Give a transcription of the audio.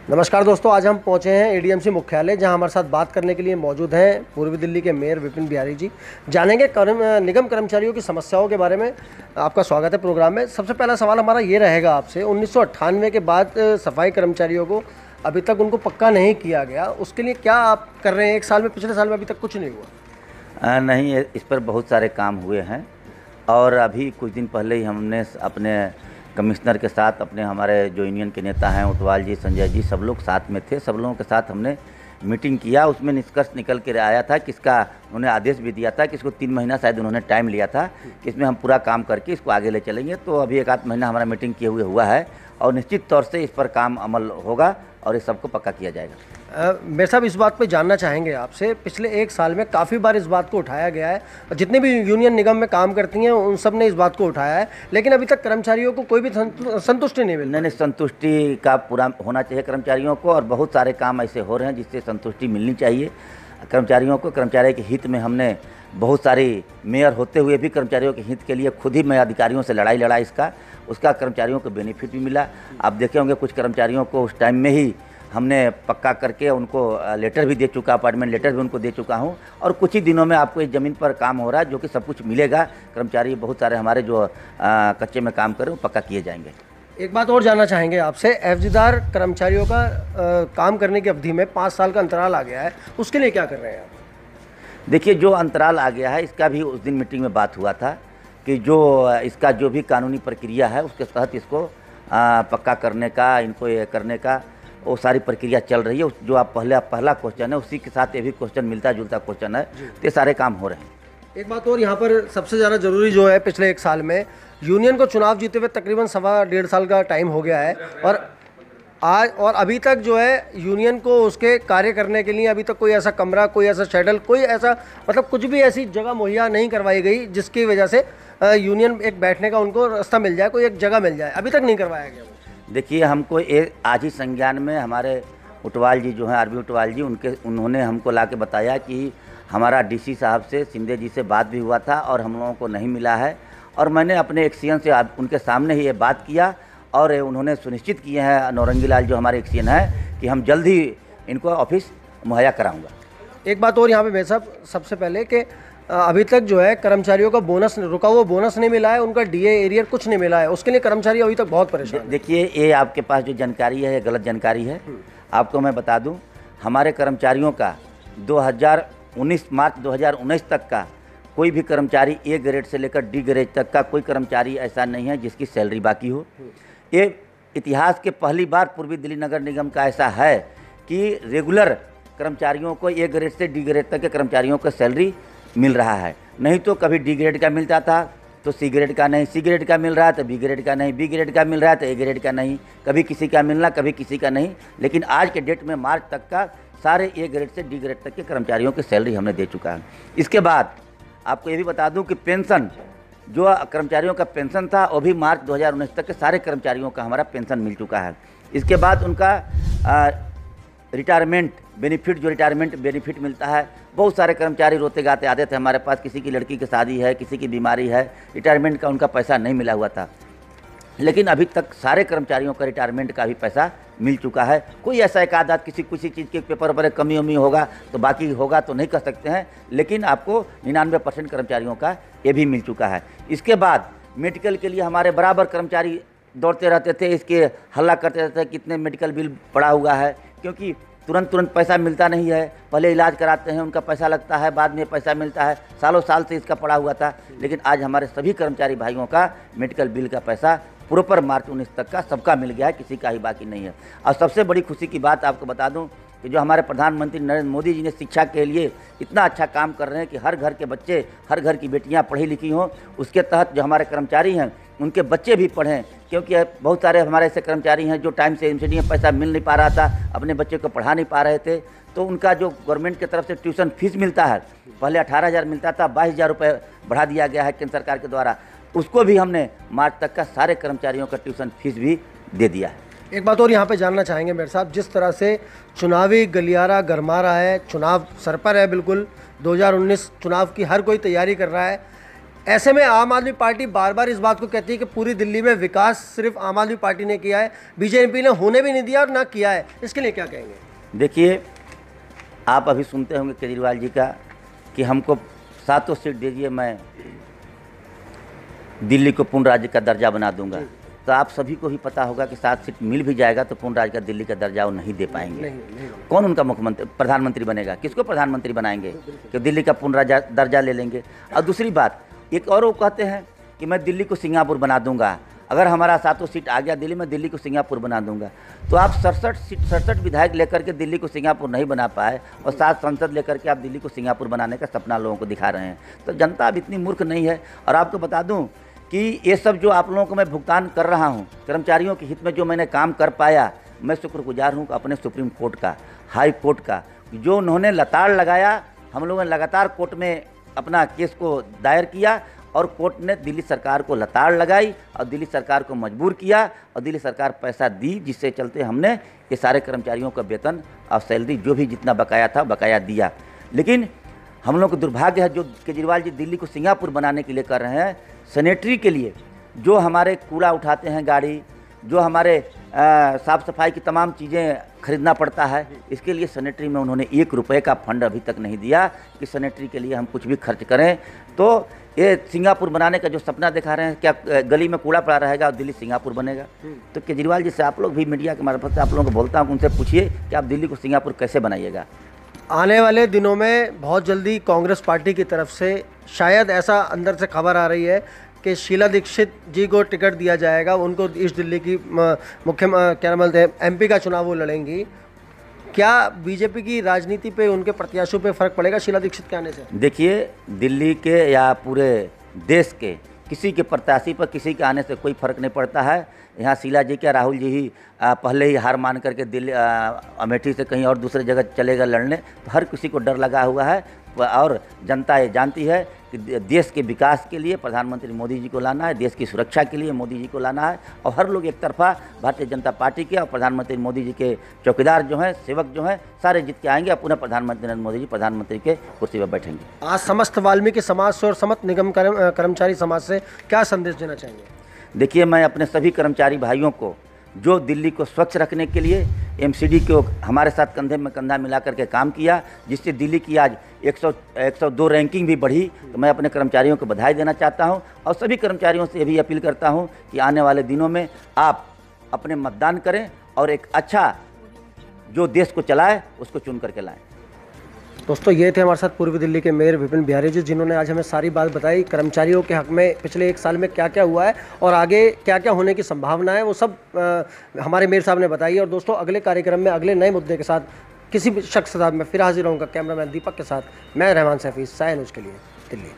नमस्कार दोस्तों, आज हम पहुंचे हैं एडीएमसी मुख्यालय, जहां हमारे साथ बात करने के लिए मौजूद हैं पूर्वी दिल्ली के मेयर विपिन बिहारी जी। जानेंगे निगम कर्मचारियों की समस्याओं के बारे में। आपका स्वागत है प्रोग्राम में। सबसे पहला सवाल हमारा ये रहेगा आपसे, 1998 के बाद सफाई कर्मचारियों को अभी तक उनको पक्का नहीं किया गया, उसके लिए क्या आप कर रहे हैं? एक साल में, पिछले साल में अभी तक कुछ नहीं हुआ? नहीं, इस पर बहुत सारे काम हुए हैं और अभी कुछ दिन पहले ही हमने अपने कमिश्नर के साथ, अपने हमारे जो यूनियन के नेता हैं उटवाल जी, संजय जी, सब लोग साथ में थे। सब लोगों के साथ हमने मीटिंग किया। उसमें निष्कर्ष निकल कर आया था कि इसका उन्होंने आदेश भी दिया था कि इसको 3 महीना शायद उन्होंने टाइम लिया था कि इसमें हम पूरा काम करके इसको आगे ले चलेंगे। तो अभी 1 आध महीना हमारा मीटिंग किए हुए हुआ है और निश्चित तौर से इस पर काम अमल होगा और इस सबको पक्का किया जाएगा। मेरे साहब, इस बात पे जानना चाहेंगे आपसे, पिछले 1 साल में काफ़ी बार इस बात को उठाया गया है, जितने भी यूनियन निगम में काम करती हैं उन सब ने इस बात को उठाया है, लेकिन अभी तक कर्मचारियों को कोई भी संतुष्टि नहीं मिली। नहीं, संतुष्टि का पूरा होना चाहिए कर्मचारियों को, और बहुत सारे काम ऐसे हो रहे हैं जिससे संतुष्टि मिलनी चाहिए कर्मचारियों को। कर्मचारियों के हित में हमने बहुत सारी, मेयर होते हुए भी कर्मचारियों के हित के लिए खुद ही मैं अधिकारियों से लड़ाई लड़ा उसका कर्मचारियों को बेनिफिट भी मिला। आप देखे होंगे कुछ कर्मचारियों को उस टाइम में ही हमने पक्का करके उनको लेटर भी दे चुका, अपॉइंटमेंट लेटर भी उनको दे चुका हूं, और कुछ ही दिनों में आपको इस ज़मीन पर काम हो रहा है जो कि सब कुछ मिलेगा। कर्मचारी बहुत सारे हमारे जो कच्चे में काम करें वो पक्का किए जाएंगे। एक बात और जानना चाहेंगे आपसे, एफजीदार कर्मचारियों का काम करने की अवधि में 5 साल का अंतराल आ गया है, उसके लिए क्या कर रहे हैं आप? देखिए, जो अंतराल आ गया है इसका भी उस दिन मीटिंग में बात हुआ था कि जो इसका जो भी कानूनी प्रक्रिया है उसके तहत इसको पक्का करने का, इनको ये करने का वो सारी प्रक्रिया चल रही है। जो आप पहला क्वेश्चन है उसी के साथ ये भी क्वेश्चन मिलता जुलता क्वेश्चन है, तो ये सारे काम हो रहे हैं। एक बात और यहाँ पर सबसे ज़्यादा ज़रूरी जो है, पिछले 1 साल में यूनियन को चुनाव जीते हुए तकरीबन 1.25 साल का टाइम हो गया है, और अभी तक जो है यूनियन को उसके कार्य करने के लिए अभी तक कोई ऐसा कमरा, कोई ऐसा शेडल, कोई ऐसा मतलब कुछ भी ऐसी जगह मुहैया नहीं करवाई गई जिसकी वजह से यूनियन एक बैठने का उनको रास्ता मिल जाए, कोई एक जगह मिल जाए, अभी तक नहीं करवाया गया। देखिए, हमको आज ही संज्ञान में हमारे उटवाल जी जो हैं, आरबी उटवाल जी, उन्होंने हमको ला के बताया कि हमारा डीसी साहब से, शिंदे जी से बात भी हुआ था और हम लोगों को नहीं मिला है, और मैंने अपने एक्सीएन से उनके सामने ही ये बात किया और उन्होंने सुनिश्चित किए हैं, नौरंगी लाल जो हमारे एक्सीएन है, कि हम जल्द ही इनको ऑफिस मुहैया कराऊँगा। एक बात और यहाँ पे मेरे साहब, सबसे पहले कि अभी तक जो है कर्मचारियों का बोनस रुका हुआ बोनस नहीं मिला है, उनका डीए एरियर कुछ नहीं मिला है, उसके लिए कर्मचारी अभी तक बहुत परेशान हैं। देखिए, ये आपके पास जो जानकारी है ये गलत जानकारी है। आपको मैं बता दूं, हमारे कर्मचारियों का 2019 मार्च 2019 तक का कोई भी कर्मचारी ए ग्रेड से लेकर डी ग्रेड तक का कोई कर्मचारी ऐसा नहीं है जिसकी सैलरी बाकी हो। ये इतिहास के पहली बार पूर्वी दिल्ली नगर निगम का ऐसा है कि रेगुलर कर्मचारियों को ए ग्रेड से डी ग्रेड तक के कर्मचारियों को सैलरी मिल रहा है। नहीं तो कभी डी ग्रेड का मिलता था तो सी ग्रेड का नहीं, सी ग्रेड का मिल रहा है तो बी ग्रेड का नहीं, बी ग्रेड का मिल रहा है तो ए ग्रेड का नहीं, कभी किसी का मिलना कभी किसी का नहीं। लेकिन आज के डेट में मार्च तक का सारे ए ग्रेड से डी ग्रेड तक के कर्मचारियों की सैलरी हमने दे चुका है। इसके बाद आपको ये भी बता दूं कि पेंशन, जो कर्मचारियों का पेंशन था वो भी मार्च 2019 तक के सारे कर्मचारियों का हमारा पेंशन मिल चुका है। इसके बाद उनका रिटायरमेंट बेनिफिट, जो रिटायरमेंट बेनिफिट मिलता है, बहुत सारे कर्मचारी रोते गाते आते थे हमारे पास, किसी की लड़की की शादी है, किसी की बीमारी है, रिटायरमेंट का उनका पैसा नहीं मिला हुआ था, लेकिन अभी तक सारे कर्मचारियों का रिटायरमेंट का भी पैसा मिल चुका है। कोई ऐसा एक आध किसी चीज़ के पेपर पर कमी वमी होगा तो बाकी होगा तो नहीं कह सकते हैं, लेकिन आपको 99% कर्मचारियों का ये भी मिल चुका है। इसके बाद मेडिकल के लिए हमारे बराबर कर्मचारी दौड़ते रहते थे, इसके हल्ला करते रहते थे कितने मेडिकल बिल पड़ा हुआ है, क्योंकि तुरंत पैसा मिलता नहीं है। पहले इलाज कराते हैं उनका पैसा लगता है, बाद में पैसा मिलता है, सालों साल से इसका पड़ा हुआ था। लेकिन आज हमारे सभी कर्मचारी भाइयों का मेडिकल बिल का पैसा प्रॉपर मार्च 19 तक का सबका मिल गया है, किसी का ही बाकी नहीं है। और सबसे बड़ी खुशी की बात आपको बता दूं कि जो हमारे प्रधानमंत्री नरेंद्र मोदी जी ने शिक्षा के लिए इतना अच्छा काम कर रहे हैं कि हर घर के बच्चे, हर घर की बेटियां पढ़ी लिखी हों, उसके तहत जो हमारे कर्मचारी हैं उनके बच्चे भी पढ़ें, क्योंकि बहुत सारे हमारे ऐसे कर्मचारी हैं जो टाइम से एमसीडी में पैसा मिल नहीं पा रहा था, अपने बच्चे को पढ़ा नहीं पा रहे थे, तो उनका जो गवर्नमेंट की तरफ से ट्यूशन फीस मिलता है, पहले 18,000 मिलता था, 22,000 रुपये बढ़ा दिया गया है केंद्र सरकार के द्वारा, उसको भी हमने मार्च तक का सारे कर्मचारियों का ट्यूशन फीस भी दे दिया है। एक बात और यहाँ पे जानना चाहेंगे मेरे साहब, जिस तरह से चुनावी गलियारा गरमा रहा है, चुनाव सर पर है बिल्कुल, 2019 चुनाव की हर कोई तैयारी कर रहा है, ऐसे में आम आदमी पार्टी बार बार इस बात को कहती है कि पूरी दिल्ली में विकास सिर्फ आम आदमी पार्टी ने किया है, बीजेपी ने होने भी नहीं दिया और ना किया है, इसके लिए क्या कहेंगे? देखिए, आप अभी सुनते होंगे केजरीवाल जी का कि हमको 7 सीट दीजिए, मैं दिल्ली को पूर्ण राज्य का दर्जा बना दूंगा। तो आप सभी को भी पता होगा कि 7 सीट मिल भी जाएगा तो पूर्ण राज्य का दिल्ली का दर्जा वो नहीं दे पाएंगे। नहीं। कौन उनका मुख्यमंत्री प्रधानमंत्री बनेगा? किसको प्रधानमंत्री बनाएंगे कि दिल्ली का पूर्ण दर्जा ले लेंगे? और दूसरी बात, एक और वो कहते हैं कि मैं दिल्ली को सिंगापुर बना दूंगा, अगर हमारा 7 सीट आ गया दिल्ली में, दिल्ली को सिंगापुर बना दूंगा। तो आप 67 विधायक लेकर के दिल्ली को सिंगापुर नहीं बना पाए और 7 सांसद लेकर के आप दिल्ली को सिंगापुर बनाने का सपना लोगों को दिखा रहे हैं। तो जनता अब इतनी मूर्ख नहीं है। और आपको बता दूं कि ये सब जो आप लोगों को मैं भुगतान कर रहा हूँ, कर्मचारियों के हित में जो मैंने काम कर पाया, मैं शुक्रगुजार हूँ अपने सुप्रीम कोर्ट का, हाई कोर्ट का, जो उन्होंने लताड़ लगाया। हम लोगों ने लगातार कोर्ट में अपना केस को दायर किया और कोर्ट ने दिल्ली सरकार को लताड़ लगाई और दिल्ली सरकार को मजबूर किया और दिल्ली सरकार पैसा दी, जिससे चलते हमने ये सारे कर्मचारियों का वेतन और सैलरी जो भी जितना बकाया था बकाया दिया। लेकिन हम लोग को दुर्भाग्य है जो केजरीवाल जी दिल्ली को सिंगापुर बनाने के लिए कर रहे हैं, सैनिटरी के लिए जो हमारे कूड़ा उठाते हैं गाड़ी, जो हमारे साफ़ सफाई की तमाम चीज़ें खरीदना पड़ता है, इसके लिए सैनिटरी में उन्होंने 1 रुपये का फंड अभी तक नहीं दिया कि सैनिटरी के लिए हम कुछ भी खर्च करें। तो ये सिंगापुर बनाने का जो सपना दिखा रहे हैं, क्या गली में कूड़ा पड़ा रहेगा और दिल्ली सिंगापुर बनेगा? तो केजरीवाल जी से आप लोग भी मीडिया के मार्फत से आप लोगों को बोलता हूँ, उनसे पूछिए कि आप दिल्ली को सिंगापुर कैसे बनाइएगा। आने वाले दिनों में बहुत जल्दी कांग्रेस पार्टी की तरफ से शायद ऐसा अंदर से खबर आ रही है कि शीला दीक्षित जी को टिकट दिया जाएगा, उनको ईस्ट दिल्ली की क्या नाम बोलते हैं MP का चुनाव वो लड़ेंगी। क्या बीजेपी की राजनीति पे, उनके प्रत्याशियों पे फर्क पड़ेगा शीला दीक्षित के आने से? देखिए, दिल्ली के या पूरे देश के किसी के प्रत्याशी पर किसी के आने से कोई फर्क नहीं पड़ता है। यहाँ शीला जी क्या, राहुल जी ही पहले ही हार मान करके दिल्ली अमेठी से कहीं और दूसरे जगह चलेगा लड़ने, तो हर किसी को डर लगा हुआ है। और जनता ये जानती है कि देश के विकास के लिए प्रधानमंत्री मोदी जी को लाना है, देश की सुरक्षा के लिए मोदी जी को लाना है। और हर लोग एक तरफा भारतीय जनता पार्टी के और प्रधानमंत्री मोदी जी के चौकीदार जो हैं, सेवक जो हैं, सारे जीत के आएंगे और पुनः प्रधानमंत्री नरेंद्र मोदी जी प्रधानमंत्री के कुर्सी पर बैठेंगे। आज समस्त वाल्मीकि समाज से और समस्त निगम कर्मचारी समाज से क्या संदेश देना चाहेंगे? देखिए, मैं अपने सभी कर्मचारी भाइयों को जो दिल्ली को स्वच्छ रखने के लिए MCD को हमारे साथ कंधे में कंधा मिला करके काम किया, जिससे दिल्ली की आज 102 रैंकिंग भी बढ़ी, तो मैं अपने कर्मचारियों को बधाई देना चाहता हूं और सभी कर्मचारियों से ये भी अपील करता हूं कि आने वाले दिनों में आप अपने मतदान करें और एक अच्छा जो देश को चलाए उसको चुन करके लाएं। दोस्तों, ये थे हमारे साथ पूर्वी दिल्ली के मेयर विपिन बिहारी जी, जिन्होंने आज हमें सारी बात बताई कर्मचारियों के हक में पिछले 1 साल में क्या क्या हुआ है और आगे क्या क्या होने की संभावना है, वो सब हमारे मेयर साहब ने बताई। और दोस्तों, अगले कार्यक्रम में अगले नए मुद्दे के साथ किसी भी शख्स के साथ मैं फिर हाजिर रहूँगा। कैमरामैन दीपक के साथ मैं रहमान सैफी, साया न्यूज़ के लिए, दिल्ली।